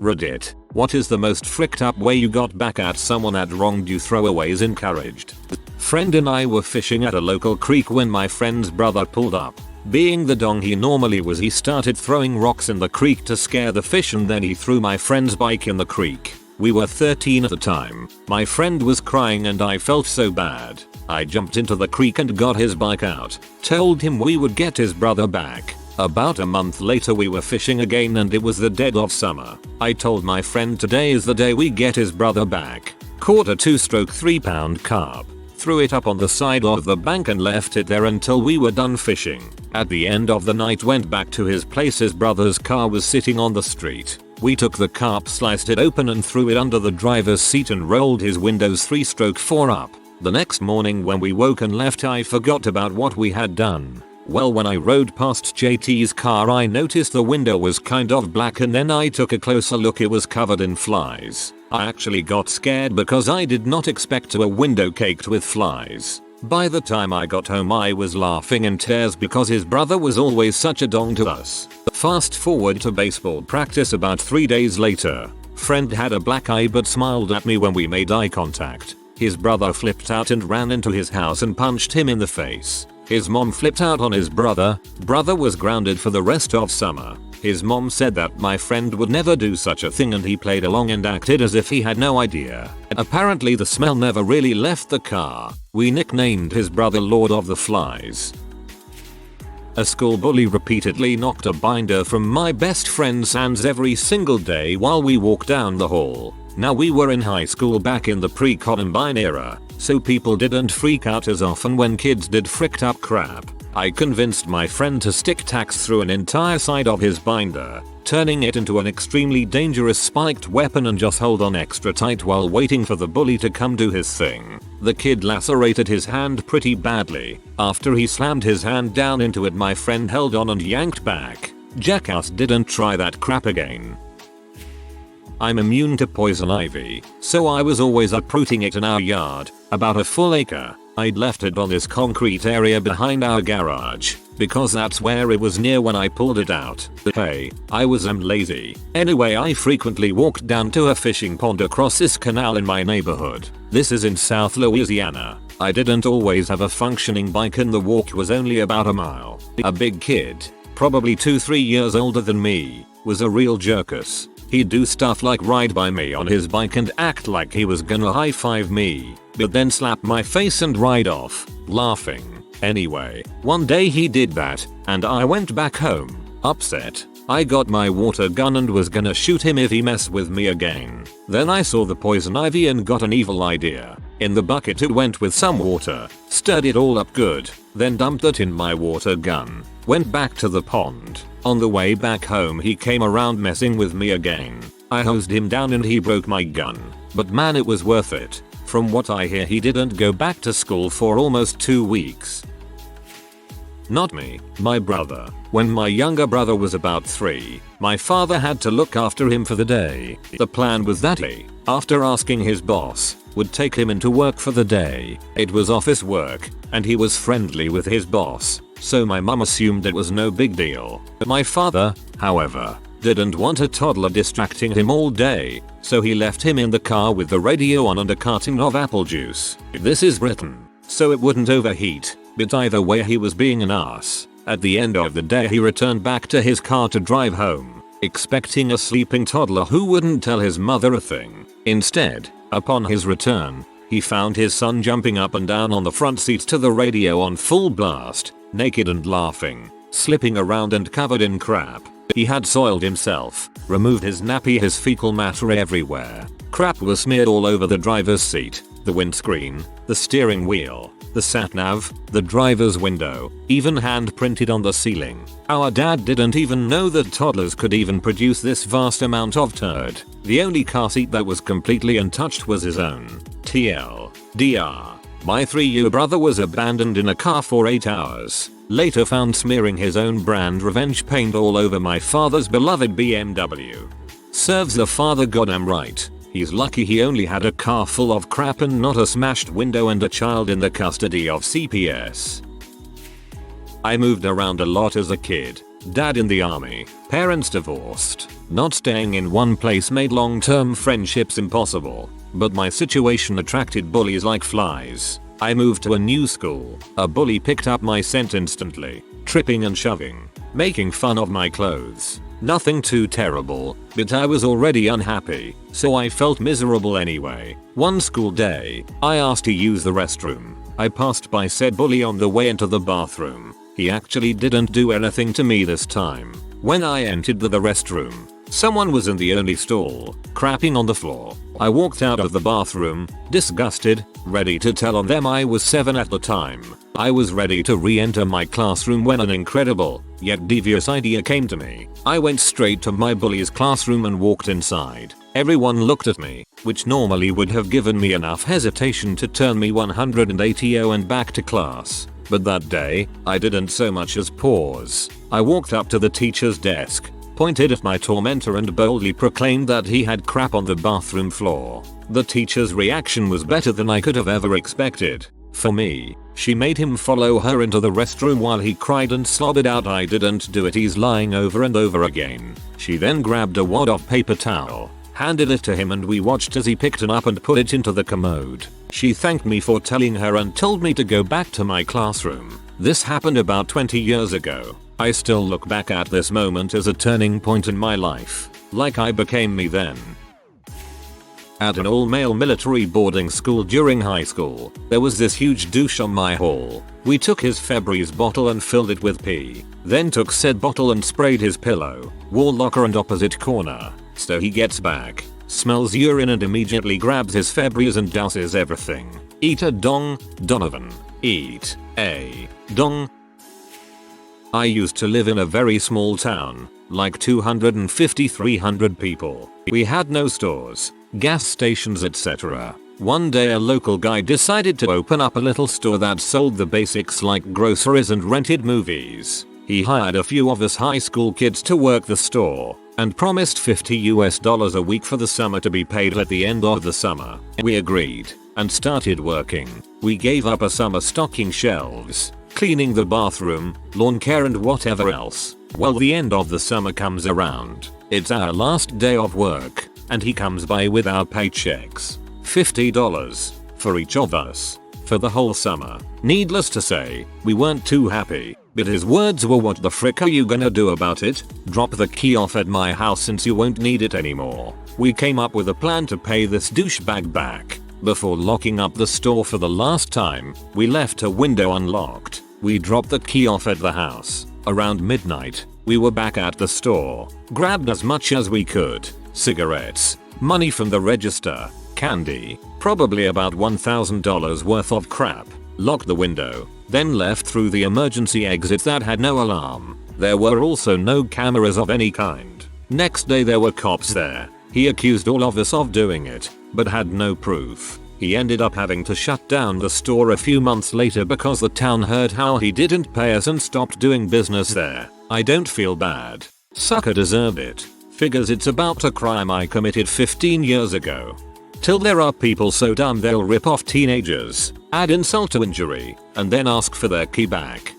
Reddit. What is the most fricked up way you got back at someone that wronged you? Throwaways encouraged. Friend and I were fishing at a local creek when my friend's brother pulled up. Being the dong he normally was, he started throwing rocks in the creek to scare the fish, and then he threw my friend's bike in the creek. We were 13 at the time. My friend was crying and I felt so bad. I jumped into the creek and got his bike out. Told him we would get his brother back. About a month later we were fishing again and it was the dead of summer. I told my friend today is the day we get his brother back. Caught a 2-3-pound carp. Threw it up on the side of the bank and left it there until we were done fishing. At the end of the night went back to his place. His brother's car was sitting on the street. We took the carp, sliced it open and threw it under the driver's seat and rolled his windows 3/4 up. The next morning when we woke and left, I forgot about what we had done. Well, when I rode past JT's car I noticed the window was kind of black, and then I took a closer look. It was covered in flies. I actually got scared because I did not expect a window caked with flies. By the time I got home I was laughing in tears because his brother was always such a dong to us. Fast forward to baseball practice about 3 days later. Friend had a black eye but smiled at me when we made eye contact. His brother flipped out and ran into his house and punched him in the face. His mom flipped out on his brother. Brother was grounded for the rest of summer. His mom said that my friend would never do such a thing and he played along and acted as if he had no idea. Apparently the smell never really left the car. We nicknamed his brother Lord of the Flies. A school bully repeatedly knocked a binder from my best friend's hands every single day while we walked down the hall. Now we were in high school back in the pre-Columbine era, so people didn't freak out as often when kids did fricked up crap. I convinced my friend to stick tacks through an entire side of his binder, turning it into an extremely dangerous spiked weapon, and just hold on extra tight while waiting for the bully to come do his thing. The kid lacerated his hand pretty badly. After he slammed his hand down into it, my friend held on and yanked back. Jackass, didn't try that crap again. I'm immune to poison ivy, so I was always uprooting it in our yard, about a full acre. I'd left it on this concrete area behind our garage, because that's where it was near when I pulled it out. Hey, I was lazy. Anyway, I frequently walked down to a fishing pond across this canal in my neighborhood. This is in South Louisiana. I didn't always have a functioning bike and the walk was only about a mile. A big kid, probably 2-3 years older than me, was a real jerkus. He'd do stuff like ride by me on his bike and act like he was gonna high five me, but then slap my face and ride off, laughing. Anyway, one day he did that, and I went back home, upset. I got my water gun and was gonna shoot him if he messed with me again. Then I saw the poison ivy and got an evil idea. In the bucket it went with some water, stirred it all up good, then dumped it in my water gun. Went back to the pond. On the way back home he came around messing with me again. I hosed him down and he broke my gun. But man, it was worth it. From what I hear he didn't go back to school for almost 2 weeks. Not me, my brother. When my younger brother was about 3, my father had to look after him for the day. The plan was that he, after asking his boss, would take him into work for the day. It was office work, and he was friendly with his boss, so my mum assumed it was no big deal. My father, however, didn't want a toddler distracting him all day, so he left him in the car with the radio on and a carton of apple juice. This is written so it wouldn't overheat, but either way he was being an ass. At the end of the day he returned back to his car to drive home, expecting a sleeping toddler who wouldn't tell his mother a thing. Instead, upon his return, he found his son jumping up and down on the front seat to the radio on full blast, naked and laughing, slipping around and covered in crap. He had soiled himself, removed his nappy, his fecal matter everywhere. Crap was smeared all over the driver's seat, the windscreen, the steering wheel, the sat-nav, the driver's window, even hand printed on the ceiling. Our dad didn't even know that toddlers could even produce this vast amount of turd. The only car seat that was completely untouched was his own. TLDR. My 3-year brother was abandoned in a car for 8 hours. Later found smearing his own brand revenge paint all over my father's beloved BMW. Serves the father goddamn right. He's lucky he only had a car full of crap and not a smashed window and a child in the custody of CPS. I moved around a lot as a kid. Dad in the army, parents divorced. Not staying in one place made long-term friendships impossible. But my situation attracted bullies like flies. I moved to a new school. A bully picked up my scent instantly, tripping and shoving, making fun of my clothes. Nothing too terrible, but I was already unhappy, so I felt miserable anyway. One school day, I asked to use the restroom. I passed by said bully on the way into the bathroom. He actually didn't do anything to me this time. When I entered the restroom, someone was in the only stall, crapping on the floor. I walked out of the bathroom, disgusted, ready to tell on them. I was 7 at the time. I was ready to re-enter my classroom when an incredible, yet devious idea came to me. I went straight to my bully's classroom and walked inside. Everyone looked at me, which normally would have given me enough hesitation to turn me 180 and back to class. But that day, I didn't so much as pause. I walked up to the teacher's desk, pointed at my tormentor and boldly proclaimed that he had crap on the bathroom floor. The teacher's reaction was better than I could have ever expected. For me, she made him follow her into the restroom while he cried and slobbered out, "I didn't do it, he's lying," over and over again. She then grabbed a wad of paper towel, handed it to him, and we watched as he picked it up and put it into the commode. She thanked me for telling her and told me to go back to my classroom. This happened about 20 years ago. I still look back at this moment as a turning point in my life, like I became me then. At an all-male military boarding school during high school, there was this huge douche on my hall. We took his Febreze bottle and filled it with pee, then took said bottle and sprayed his pillow, wall locker and opposite corner. So he gets back, smells urine and immediately grabs his Febreze and douses everything. Eat a dong, Donovan. Eat a dong. I used to live in a very small town, like 250-300 people. We had no stores, gas stations, etc. One day a local guy decided to open up a little store that sold the basics like groceries and rented movies. He hired a few of us high school kids to work the store and promised $50 a week for the summer to be paid at the end of the summer. We agreed and started working. We gave up a summer stocking shelves, cleaning the bathroom, lawn care and whatever else. Well, the end of the summer comes around. It's our last day of work, and he comes by with our paychecks. $50 for each of us for the whole summer. Needless to say, we weren't too happy, but his words were, "What the frick are you gonna do about it? Drop the key off at my house since you won't need it anymore." We came up with a plan to pay this douchebag back. Before locking up the store for the last time, we left a window unlocked. We dropped the key off at the house. Around midnight, we were back at the store, grabbed as much as we could: cigarettes, money from the register, candy, probably about $1,000 worth of crap, locked the window, then left through the emergency exit that had no alarm. There were also no cameras of any kind. Next day there were cops there. He accused all of us of doing it, but had no proof. He ended up having to shut down the store a few months later because the town heard how he didn't pay us and stopped doing business there. I don't feel bad. Sucker deserved it. Figures it's about a crime I committed 15 years ago. Till there are people so dumb they'll rip off teenagers, add insult to injury, and then ask for their key back.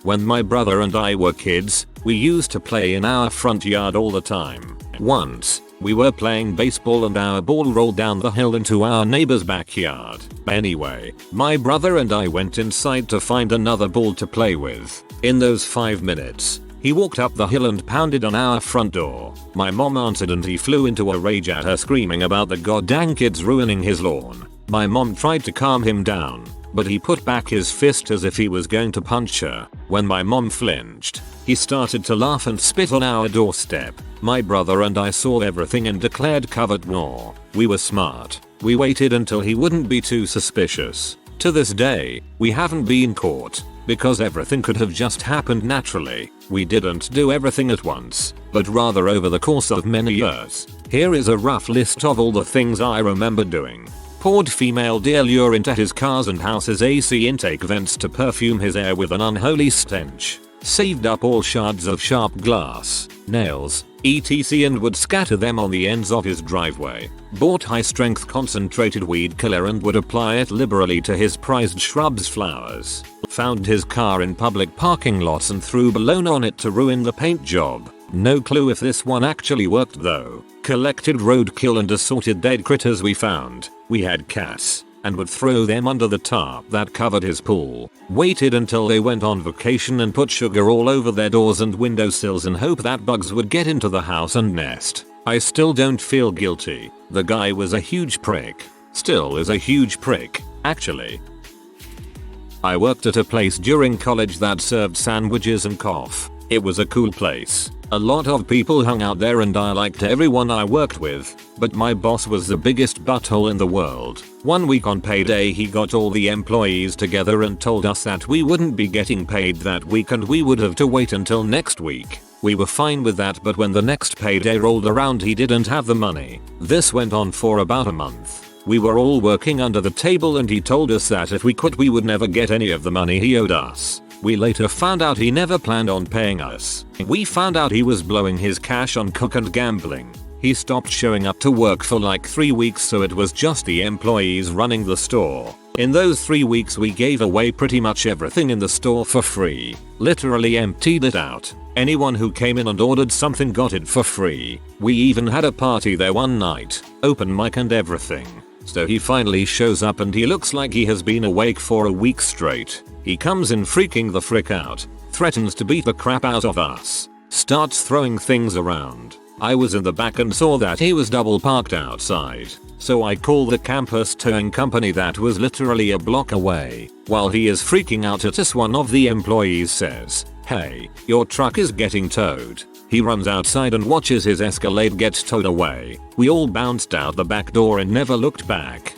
When my brother and I were kids, we used to play in our front yard all the time. Once, we were playing baseball and our ball rolled down the hill into our neighbor's backyard. Anyway, my brother and I went inside to find another ball to play with. In those 5 minutes, he walked up the hill and pounded on our front door. My mom answered and he flew into a rage at her, screaming about the goddamn kids ruining his lawn. My mom tried to calm him down, but he put back his fist as if he was going to punch her. When my mom flinched, he started to laugh and spit on our doorstep. My brother and I saw everything and declared covert war. We were smart. We waited until he wouldn't be too suspicious. To this day, we haven't been caught, because everything could have just happened naturally. We didn't do everything at once, but rather over the course of many years. Here is a rough list of all the things I remember doing. Poured female deodorant into his cars and house's AC intake vents to perfume his air with an unholy stench. saved up all shards of sharp glass, nails, etc. and would scatter them on the ends of his driveway. Bought high-strength concentrated weed killer and would apply it liberally to his prized shrubs flowers. Found his car in public parking lots and threw bologna on it to ruin the paint job. No clue if this one actually worked though. Collected roadkill and assorted dead critters we found. We had cats and would throw them under the tarp that covered his pool. Waited until they went on vacation and put sugar all over their doors and windowsills and hope that bugs would get into the house and nest. I still don't feel guilty. The guy was a huge prick. Still is a huge prick, actually. I worked at a place during college that served sandwiches and coffee. It was a cool place. A lot of people hung out there and I liked everyone I worked with, but my boss was the biggest butthole in the world. One week on payday he got all the employees together and told us that we wouldn't be getting paid that week and we would have to wait until next week. We were fine with that, but when the next payday rolled around he didn't have the money. This went on for about a month. We were all working under the table and he told us that if we quit we would never get any of the money he owed us. We later found out he never planned on paying us. We found out he was blowing his cash on coke and gambling. He stopped showing up to work for like 3 weeks, so it was just the employees running the store. In those 3 weeks we gave away pretty much everything in the store for free. Literally emptied it out. Anyone who came in and ordered something got it for free. We even had a party there one night. Open mic and everything. So he finally shows up and he looks like he has been awake for a week straight. He comes in freaking the frick out, threatens to beat the crap out of us, starts throwing things around. I was in the back and saw that he was double parked outside, so I call the campus towing company that was literally a block away. While he is freaking out at us, one of the employees says, "Hey, your truck is getting towed." He runs outside and watches his Escalade get towed away. We all bounced out the back door and never looked back.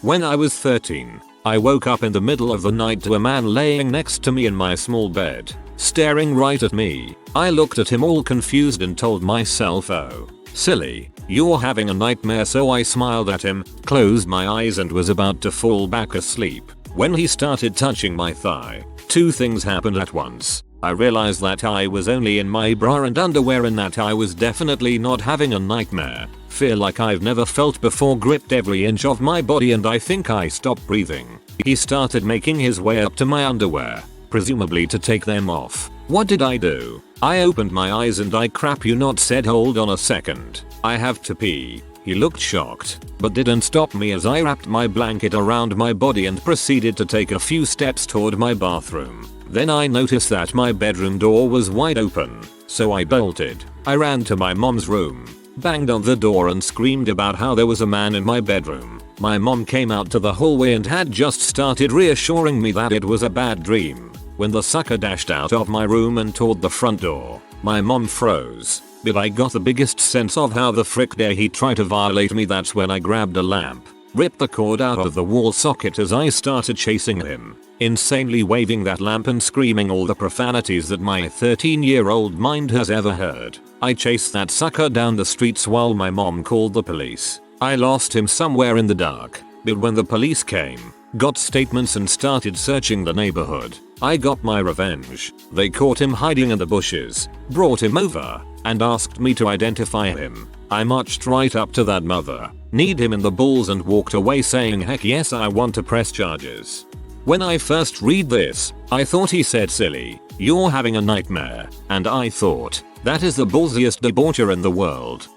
When I was 13, I woke up in the middle of the night to a man laying next to me in my small bed, staring right at me. I looked at him all confused and told myself, "Oh, silly, you're having a nightmare." So I smiled at him, closed my eyes and was about to fall back asleep. When he started touching my thigh, two things happened at once. I realized that I was only in my bra and underwear and that I was definitely not having a nightmare. Fear like I've never felt before gripped every inch of my body and I think I stopped breathing. He started making his way up to my underwear, presumably to take them off. What did I do? I opened my eyes and I crap you not said, "Hold on a second. I have to pee." He looked shocked, but didn't stop me as I wrapped my blanket around my body and proceeded to take a few steps toward my bathroom. Then I noticed that my bedroom door was wide open, so I bolted. I ran to my mom's room, banged on the door and screamed about how there was a man in my bedroom. My mom came out to the hallway and had just started reassuring me that it was a bad dream when the sucker dashed out of my room and toward the front door. My mom froze, but I got the biggest sense of how the frick dare he try to violate me. That's when I grabbed a lamp, ripped the cord out of the wall socket as I started chasing him, insanely waving that lamp and screaming all the profanities that my 13-year-old mind has ever heard. I chased that sucker down the streets while my mom called the police. I lost him somewhere in the dark, but when the police came, got statements and started searching the neighborhood, I got my revenge. They caught him hiding in the bushes, brought him over, and asked me to identify him. I marched right up to that mother, kneed him in the balls and walked away saying, "Heck yes, I want to press charges." When I first read this, I thought he said, "Silly, you're having a nightmare," and I thought, that is the ballsiest debaucher in the world.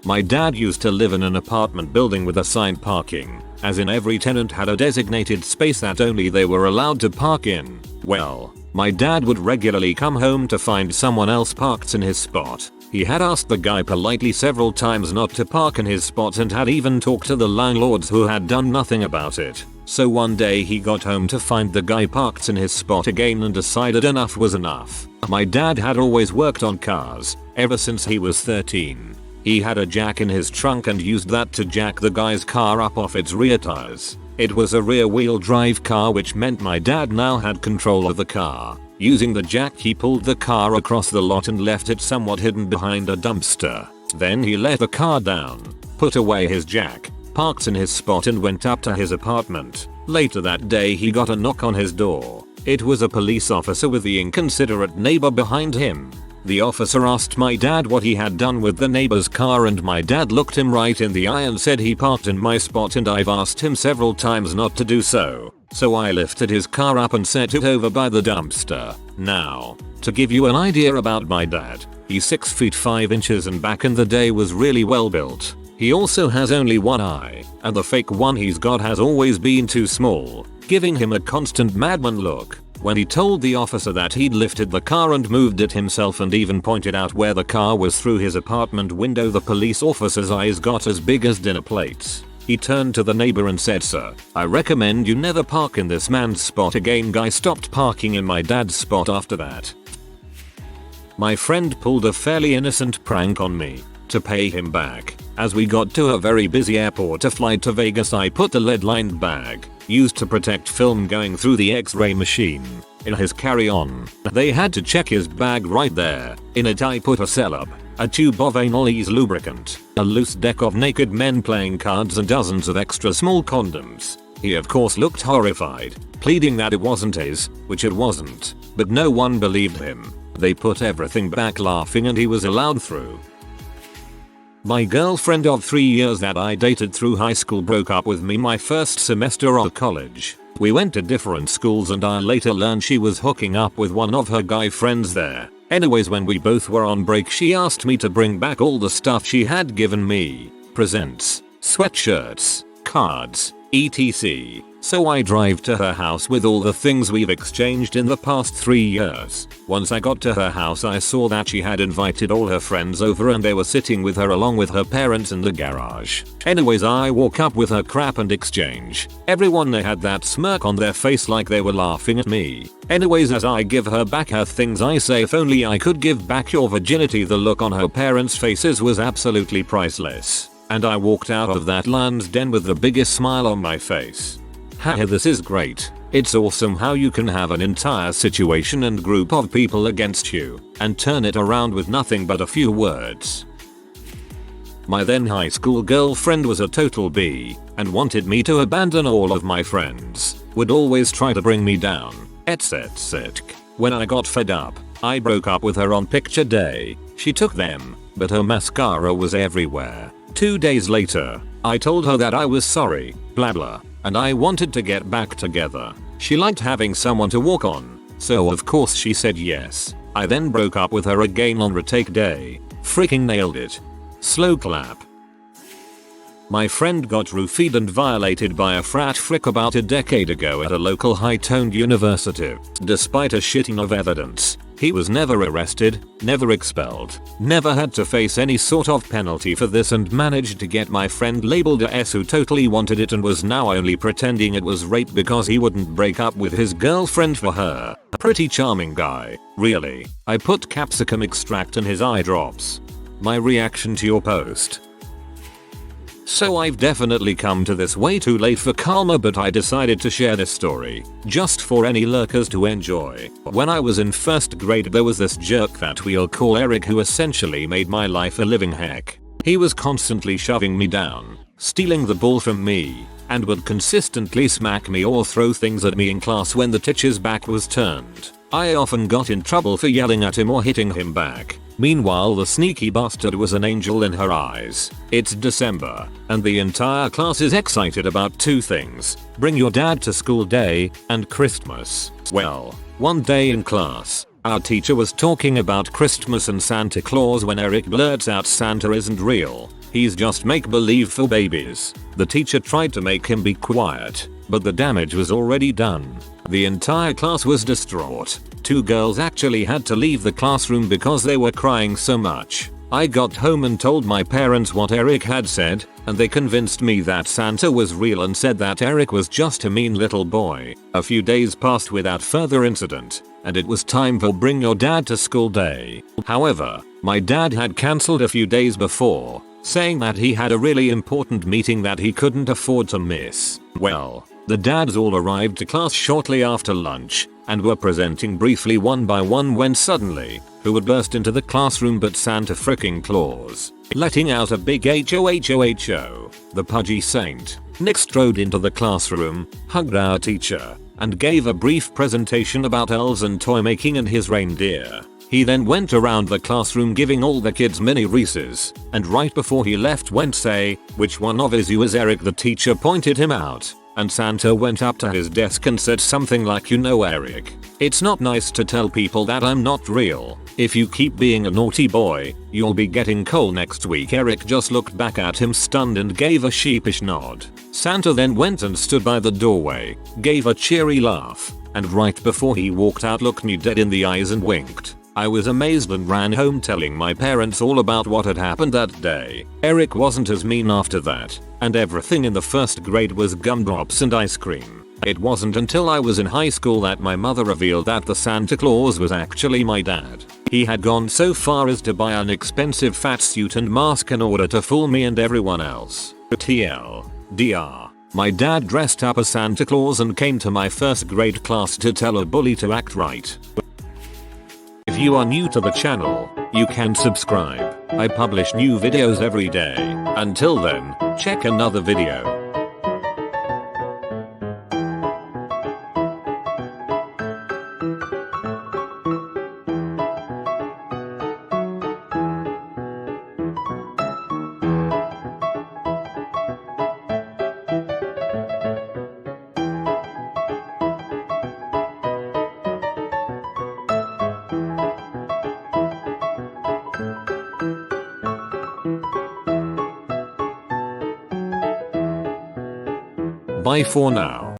My dad used to live in an apartment building with assigned parking, as in every tenant had a designated space that only they were allowed to park in. Well, my dad would regularly come home to find someone else parked in his spot. He had asked the guy politely several times not to park in his spot and had even talked to the landlords who had done nothing about it. So one day he got home to find the guy parked in his spot again and decided enough was enough. My dad had always worked on cars, ever since he was 13. He had a jack in his trunk and used that to jack the guy's car up off its rear tires. It was a rear-wheel drive car, which meant my dad now had control of the car. Using the jack, he pulled the car across the lot and left it somewhat hidden behind a dumpster. Then he let the car down, put away his jack, parked in his spot and went up to his apartment. Later that day he got a knock on his door. It was a police officer with the inconsiderate neighbor behind him. The officer asked my dad what he had done with the neighbor's car, and my dad looked him right in the eye and said he parked in my spot and I've asked him several times not to do so. So I lifted his car up and set it over by the dumpster. Now, to give you an idea about my dad, he's 6 feet 5 inches and back in the day was really well built. He also has only one eye, and the fake one he's got has always been too small, giving him a constant madman look. When he told the officer that he'd lifted the car and moved it himself and even pointed out where the car was through his apartment window, the police officer's eyes got as big as dinner plates. He turned to the neighbor and said, "Sir, I recommend you never park in this man's spot again." Guy stopped parking in my dad's spot after that. My friend pulled a fairly innocent prank on me. To pay him back, as we got to a very busy airport to fly to Vegas, I put a lead-lined bag, used to protect film going through the X-ray machine, in his carry-on. They had to check his bag right there. In it I put a celeb, a tube of anal ease lubricant, a loose deck of naked men playing cards, and dozens of extra small condoms. He of course looked horrified, pleading that it wasn't his, which it wasn't, but no one believed him. They put everything back laughing and he was allowed through. My girlfriend of 3 years that I dated through high school broke up with me my first semester of college. We went to different schools and I later learned she was hooking up with one of her guy friends there. Anyways, when we both were on break, she asked me to bring back all the stuff she had given me. Presents, sweatshirts, cards, etc. So I drive to her house with all the things we've exchanged in the past 3 years. Once I got to her house, I saw that she had invited all her friends over and they were sitting with her along with her parents in the garage. Anyways, I walk up with her crap and exchange. Everyone there had that smirk on their face like they were laughing at me. Anyways, as I give her back her things, I say, "If only I could give back your virginity." The look on her parents' faces was absolutely priceless. And I walked out of that lion's den with the biggest smile on my face. Haha, this is great. It's awesome how you can have an entire situation and group of people against you, and turn it around with nothing but a few words. My then high school girlfriend was a total B, and wanted me to abandon all of my friends. Would always try to bring me down, etc. When I got fed up, I broke up with her on picture day. She took them, but her mascara was everywhere. 2 days later, I told her that I was sorry, blah blah, and I wanted to get back together. She liked having someone to walk on, so of course she said yes. I then broke up with her again on retake day. Freaking nailed it. Slow clap. My friend got roofied and violated by a frat frick about a decade ago at a local high-toned university. Despite a shitting of evidence, he was never arrested, never expelled, never had to face any sort of penalty for this, and managed to get my friend labeled a S who totally wanted it and was now only pretending it was rape because he wouldn't break up with his girlfriend for her. A pretty charming guy, really. I put capsicum extract in his eye drops. My reaction to your post. So I've definitely come to this way too late for karma, but I decided to share this story, just for any lurkers to enjoy. When I was in first grade, there was this jerk that we'll call Eric who essentially made my life a living heck. He was constantly shoving me down, stealing the ball from me, and would consistently smack me or throw things at me in class when the teacher's back was turned. I often got in trouble for yelling at him or hitting him back. Meanwhile, the sneaky bastard was an angel in her eyes. It's December, and the entire class is excited about 2 things: bring your dad to school day and Christmas. Well, one day in class, our teacher was talking about Christmas and Santa Claus when Eric blurts out, "Santa isn't real. He's just make-believe for babies." The teacher tried to make him be quiet, but the damage was already done. The entire class was distraught. 2 girls actually had to leave the classroom because they were crying so much. I got home and told my parents what Eric had said, and they convinced me that Santa was real and said that Eric was just a mean little boy. A few days passed without further incident, and it was time for bring your dad to school day. However, my dad had cancelled a few days before, saying that he had a really important meeting that he couldn't afford to miss. Well, the dads all arrived to class shortly after lunch, and were presenting briefly one by one when suddenly, who would burst into the classroom but Santa fricking Claus, letting out a big HOHOHO. The pudgy saint, Nick strode into the classroom, hugged our teacher, and gave a brief presentation about elves and toy making and his reindeer. He then went around the classroom giving all the kids mini Reese's, and right before he left went say, "Which one of you is Eric?" The teacher pointed him out, and Santa went up to his desk and said something like, "You know Eric, it's not nice to tell people that I'm not real. If you keep being a naughty boy, you'll be getting coal next week." Eric just looked back at him stunned and gave a sheepish nod. Santa then went and stood by the doorway, gave a cheery laugh, and right before he walked out looked me dead in the eyes and winked. I was amazed and ran home telling my parents all about what had happened that day. Eric wasn't as mean after that, and everything in the first grade was gumdrops and ice cream. It wasn't until I was in high school that my mother revealed that the Santa Claus was actually my dad. He had gone so far as to buy an expensive fat suit and mask in order to fool me and everyone else. TLDR. My dad dressed up as Santa Claus and came to my first grade class to tell a bully to act right. If you are new to the channel, you can subscribe. I publish new videos every day. Until then, check another video. Bye for now.